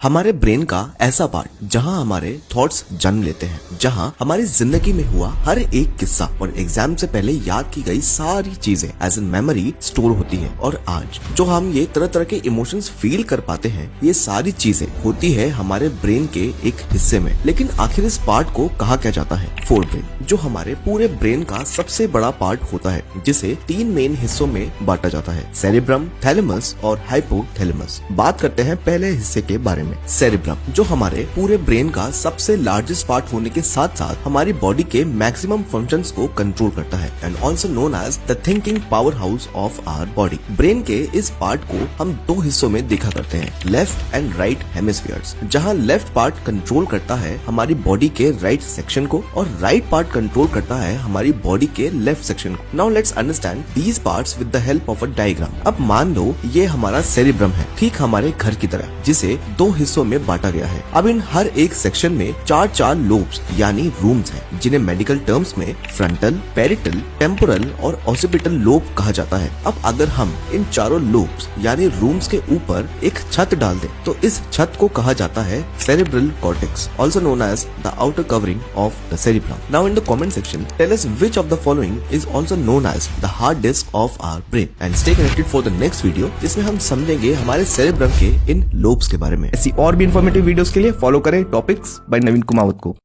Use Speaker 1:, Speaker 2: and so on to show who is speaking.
Speaker 1: हमारे ब्रेन का ऐसा पार्ट जहां हमारे थॉट्स जन्म लेते हैं, जहां हमारी जिंदगी में हुआ हर एक किस्सा और एग्जाम से पहले याद की गई सारी चीजें एज एन मेमोरी स्टोर होती है। और आज जो हम ये तरह तरह के इमोशंस फील कर पाते हैं, ये सारी चीजें होती है हमारे ब्रेन के एक हिस्से में। लेकिन आखिर इस पार्ट को कहा क्या जाता है? फोर ब्रेन, जो हमारे पूरे ब्रेन का सबसे बड़ा पार्ट होता है, जिसे तीन मेन हिस्सों में बांटा जाता है, सेरेब्रम, थैलेमस और हाइपोथैलेमस। बात करते हैं पहले हिस्से के बारे में। सेरेब्रम, जो हमारे पूरे ब्रेन का सबसे लार्जेस्ट पार्ट होने के साथ साथ हमारी बॉडी के मैक्सिमम फंक्शंस को कंट्रोल करता है and also known as the thinking power house of our body. Brain के इस पार्ट को हम दो हिस्सों में देखा करते हैं, लेफ्ट एंड राइट हेमिस्फीयर्स, जहां लेफ्ट पार्ट कंट्रोल करता है हमारी बॉडी के राइट सेक्शन को और राइट पार्ट कंट्रोल करता है हमारी बॉडी के लेफ्ट सेक्शन को। Now let's understand these parts with the help of a diagram. अब मान लो ये हमारा सेरेब्रम है, ठीक हमारे घर की तरह, जिसे दो हिस्सों में बांटा गया है। अब इन हर एक सेक्शन में चार चार लोब्स यानी रूम्स हैं, जिन्हें मेडिकल टर्म्स में फ्रंटल, पेरिटल, टेम्पोरल और ऑसिपिटल लोब कहा जाता है। अब अगर हम इन चारों लोब्स यानी रूम्स के ऊपर एक छत डाल दें, तो इस छत को कहा जाता है cerebral cortex, also known as the outer covering of the cerebrum. Now in the comment section tell us which of the following is also known as the hard disk of our brain and stay connected for the next video, जिसमें हम समझेंगे हमारे cerebrum के इन lobes के बारे में।
Speaker 2: ऐसी और भी इन्फॉर्मेटिव वीडियोस के लिए फॉलो करें टॉपिक्स बाय नवीन कुमावत को।